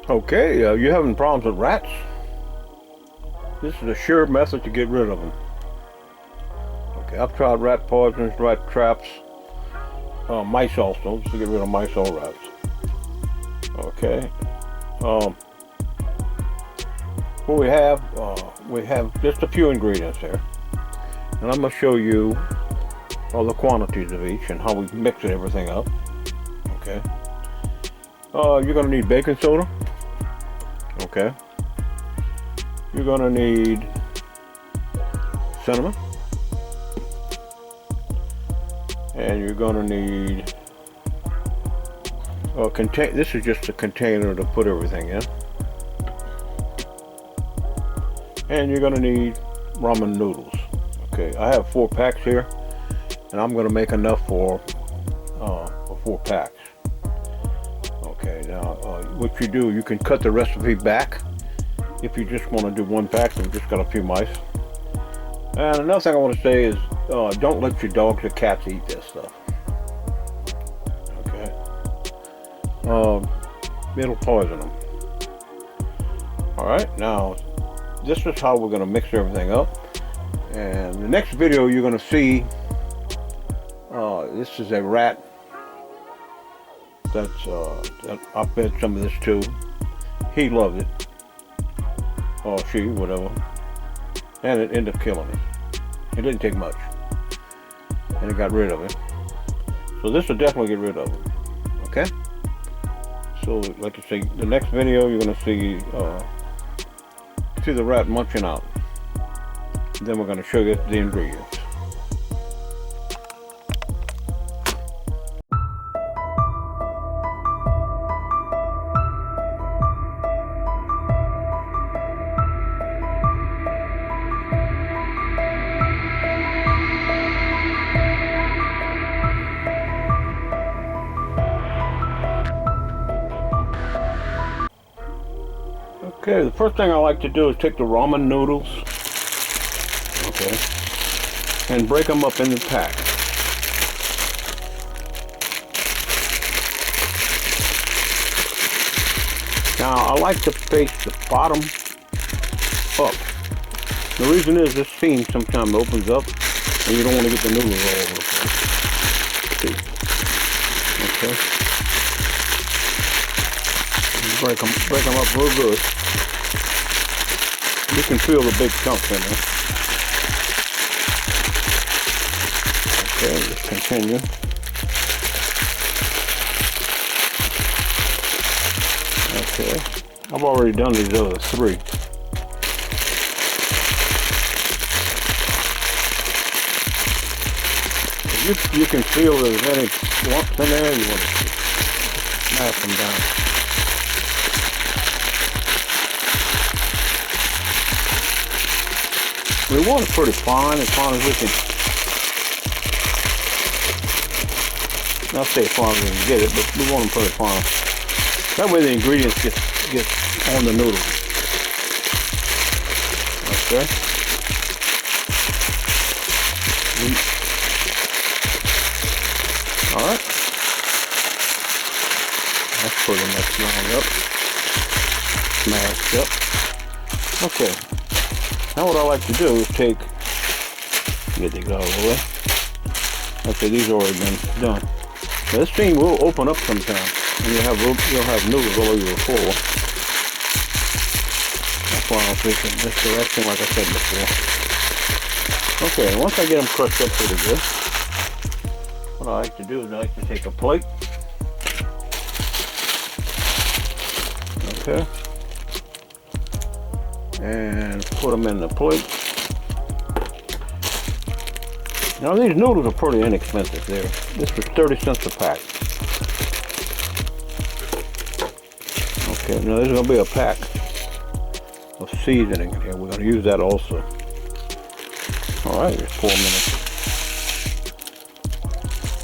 Okay, you having problems with rats? This is a sure method to get rid of them. Okay, I've tried rat poisons, rat traps, mice also, to get rid of mice or rats. Okay, what we have just a few ingredients here, and I'm going to show you all the quantities of each and how we mix everything up. Okay, you're going to need baking soda. Okay, you're going to need cinnamon, and you're going to need this is just a container to put everything in, and you're going to need ramen noodles. Okay, I have 4 packs here, and I'm going to make enough for 4 packs. Okay, now what you do, you can cut the recipe back if you just want to do 1 pack. We've just got a few mice. And another thing I want to say is don't let your dogs or cats eat this stuff. Okay, it'll poison them. Alright, now this is how we're going to mix everything up. And the next video you're going to see, this is a rat that I fed some of this to. He loved it, or she, whatever, and it ended up killing him. It didn't take much, and it got rid of it. So this will definitely get rid of it. Okay, so like I say, the next video you're going to see the rat munching out. Then we're going to show you the ingredients. Okay, the first thing I like to do is take the ramen noodles, okay, and break them up into packs. Now, I like to face the bottom up. The reason is this seam sometimes opens up, and you don't want to get the noodles all over the place. See? Okay. Break them up real good. You can feel the big chunks in there. Okay, let's continue. Okay, I've already done these other 3. If you can feel there's any lumps in there, you want to smash them down. We want it pretty fine as we can. I'll say as fine as we can get it, but we want them pretty fine. That way the ingredients get on the noodle. Okay. Alright. That's pretty much lined up. Smashed up. Okay. Now what I like to do is get these out of the way. Okay, these have already been done. Now this thing will open up sometime, and you'll have noodles all over the floor. That's why I'm fishing this direction, like I said before. Okay, once I get them crushed up pretty good, what I like to do is I like to take a plate. Okay. And put them in the plate. Now these noodles are pretty inexpensive there. This was 30 cents a pack. Okay, now there's going to be a pack of seasoning in here. We're going to use that also. Alright, just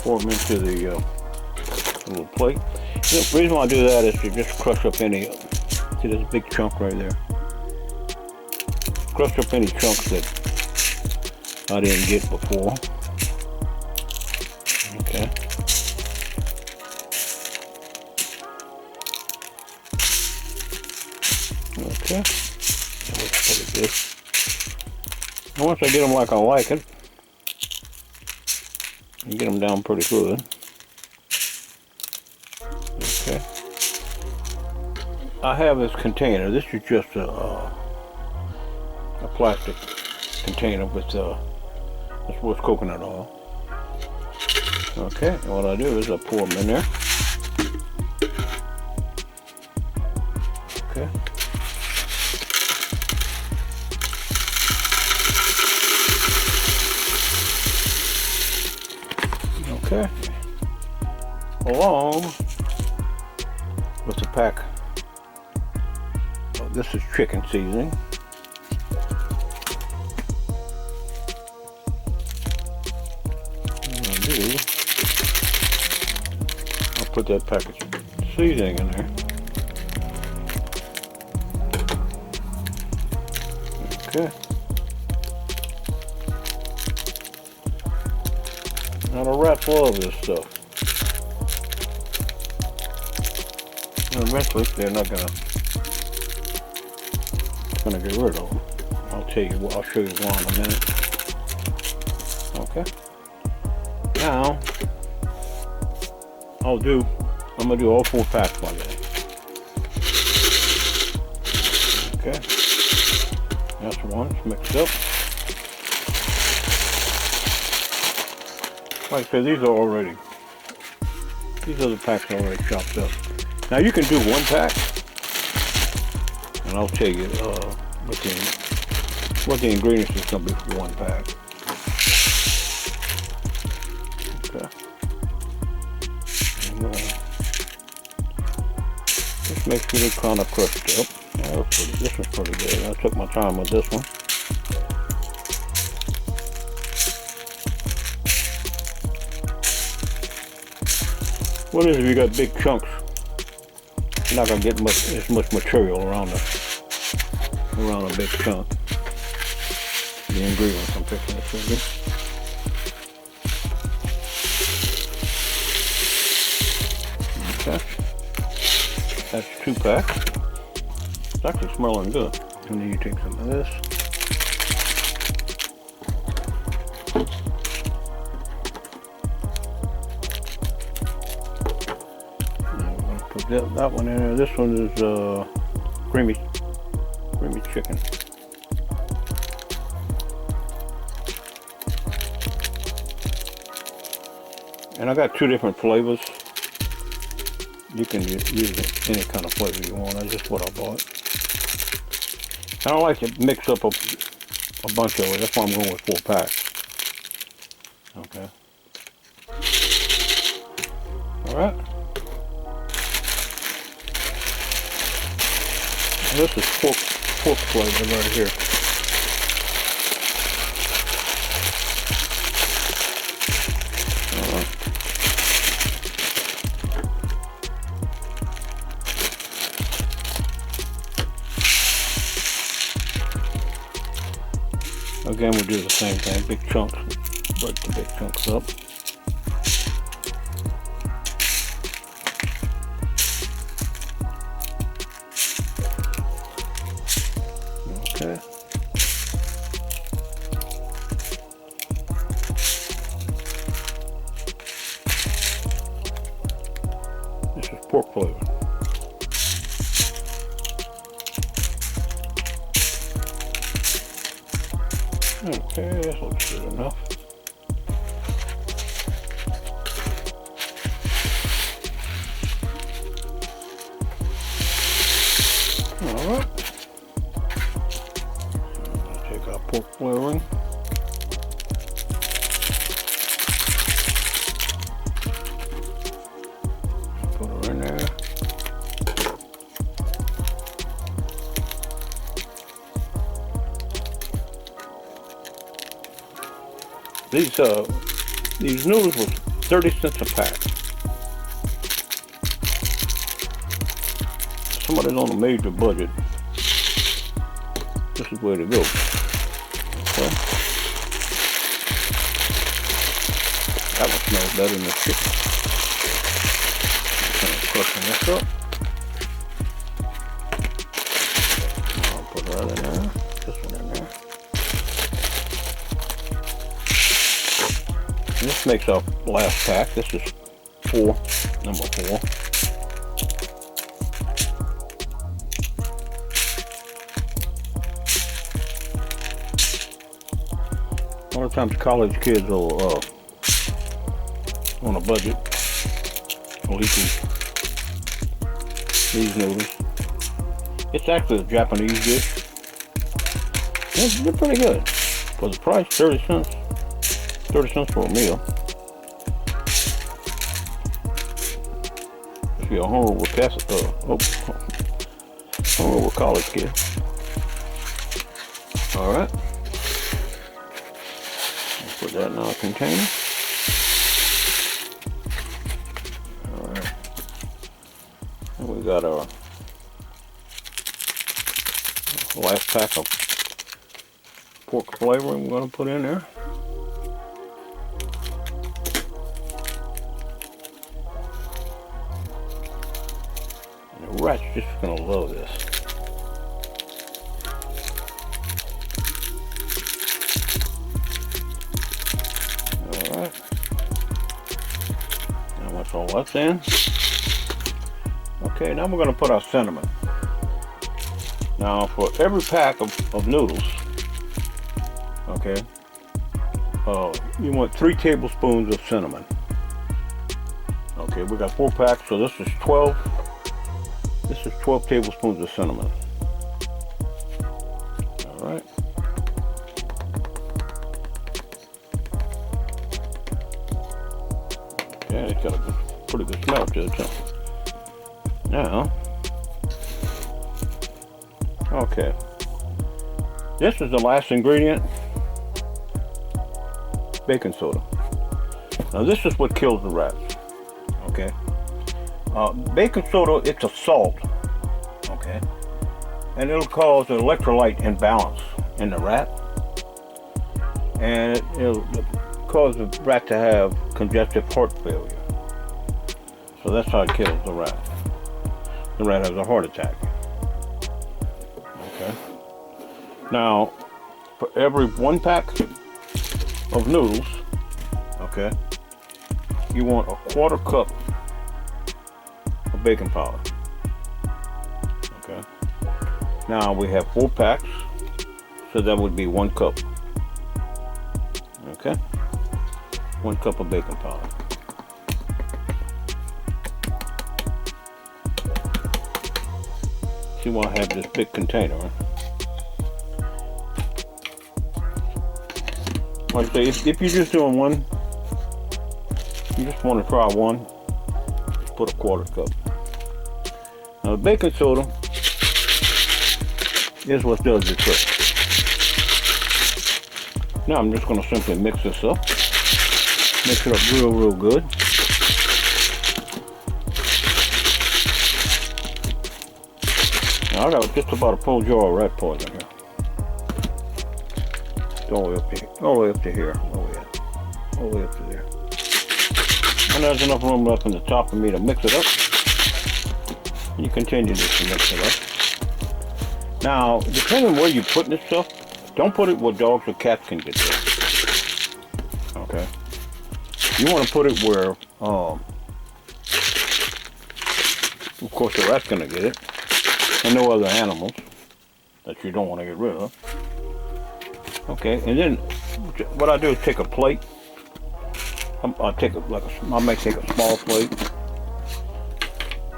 pour them into the little plate. The reason why I do that is to just crush up any, see this big chunk right there. Crush up any chunks that I didn't get before. Okay. Okay, that looks pretty good. And once I get them like I like it, you get them down pretty good. Okay. I have this container. This is just a plastic container with this was coconut oil. Okay, and what I do is I pour them in there. Okay. Okay. Along with the pack. Oh, this is chicken seasoning. I'll put that package of seasoning in there. Okay. Now the rats love this stuff. And eventually they're not gonna get rid of them. I'll tell you what. I'll show you one in a minute. Okay. Now I'm gonna do all 4 packs like that. Okay. That's one. It's mixed up. Like I said, these other packs are already chopped up. Now you can do 1 pack, and I'll tell you what the ingredients is going to be for 1 pack. Okay. And, just make sure they're kind of crushed up. This one's pretty good. I took my time with this one. What is if you got big chunks? You're not gonna get as much material around a big chunk. The ingredients I'm fixing this with. Okay. That's 2 packs. It's actually smelling good. And then you take some of this. Put that one in there. This one is creamy chicken. And I got 2 different flavors. You can use any kind of flavor you want. That's just what I bought. I don't like to mix up a bunch of it. That's why I'm going with 4 packs. Okay. All right. This is pork flavor right here. All right. Again, we'll do the same thing. Big chunks. Break the big chunks up. Okay. This is pork flavor. Okay, that looks good enough. Alright. Take our pork flavoring. Put her in there. These noodles were 30 cents a pack. Somebody's on a major budget. This is where to go. Okay. That one smells better than the chicken. Kind of crushing this up. that in there. This one in there. And this makes our last pack. This is number 4. A lot of times college kids will, on a budget, will eat these noodles. It's actually a Japanese dish. They're pretty good. For the price, 30 cents. 30 cents for a meal. If you're a hungover college kid. Alright. Put that in our container. Alright. And we got our last pack of pork flavoring we're going to put in there. And the rat's just going to love this. Alright. Now that's all that's in. Okay, now we're going to put our cinnamon. Now for every pack of noodles, okay, you want 3 tablespoons of cinnamon. Okay, we got 4 packs, so this is 12. This is 12 tablespoons of cinnamon. All right. Okay, it's got a pretty good smell to it too. Now. Okay, this is the last ingredient, baking soda. Now this is what kills the rats, okay? Baking soda, it's a salt, okay? And it'll cause an electrolyte imbalance in the rat. And it'll cause the rat to have congestive heart failure. So that's how it kills the rat. The rat has a heart attack. Now, for every 1 pack of noodles, okay, you want a 1/4 cup of baking powder. Okay. Now we have 4 packs, so that would be 1 cup. Okay. 1 cup of baking powder. So you want to have this big container. Like I say, if you're just doing one, you just want to try one, just put a 1/4 cup. Now the baking soda is what does the trick. Now I'm just going to simply mix this up. Mix it up real good. Now I got just about a full jar of rat poison here. All the way up to here, all the way up to here, all the way up to there. And there's enough room left in the top for me to mix it up. You continue just to mix it up. Now, depending on where you put this stuff, don't put it where dogs or cats can get to. Okay. You want to put it where, of course, the rat's gonna get it, and no other animals that you don't want to get rid of. Okay, and then what I do is take a plate. I might take a small plate,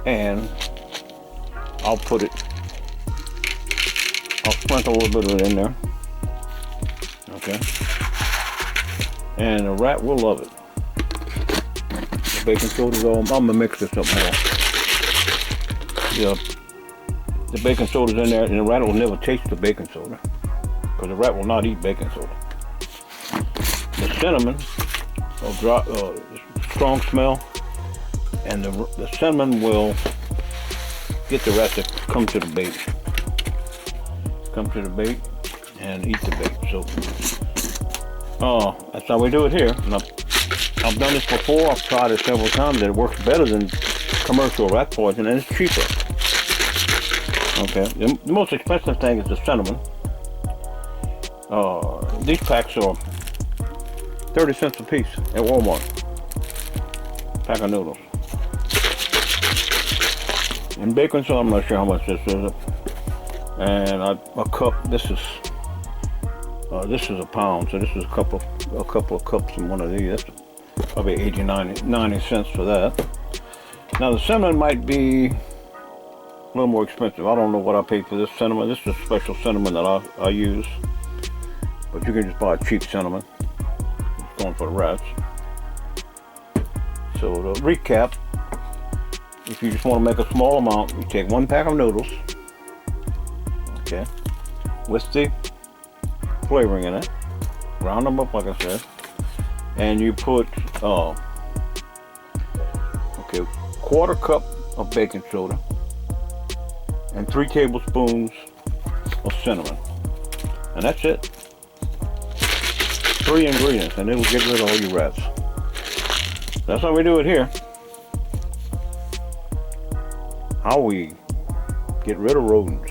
and I'll sprinkle a little bit of it in there. Okay, and the rat will love it. The baking soda's all. I'm gonna mix this up more. Yeah, the baking soda's in there, and the rat will never taste the baking soda. Because the rat will not eat baking soda. The cinnamon, strong smell, and the cinnamon will get the rat to come to the bait. Come to the bait and eat the bait. So, that's how we do it here. And I've done this before. I've tried it several times. It works better than commercial rat poison, and it's cheaper. Okay, the most expensive thing is the cinnamon. These packs are 30 cents a piece at Walmart. Pack of noodles. And baking soda, I'm not sure how much this is. And a cup. This is a pound, so this is a couple of cups in one of these. That's probably 80, 90 cents for that. Now the cinnamon might be a little more expensive. I don't know what I paid for this cinnamon. This is a special cinnamon that I use. But you can just buy a cheap cinnamon. It's going for the rats. So to recap, if you just want to make a small amount, you take 1 pack of noodles, okay, with the flavoring in it, round them up like I said, and you put, okay, 1/4 cup of baking soda, and 3 tablespoons of cinnamon, and that's it. 3 ingredients, and it'll get rid of all your rats. That's how we do it here. How we get rid of rodents.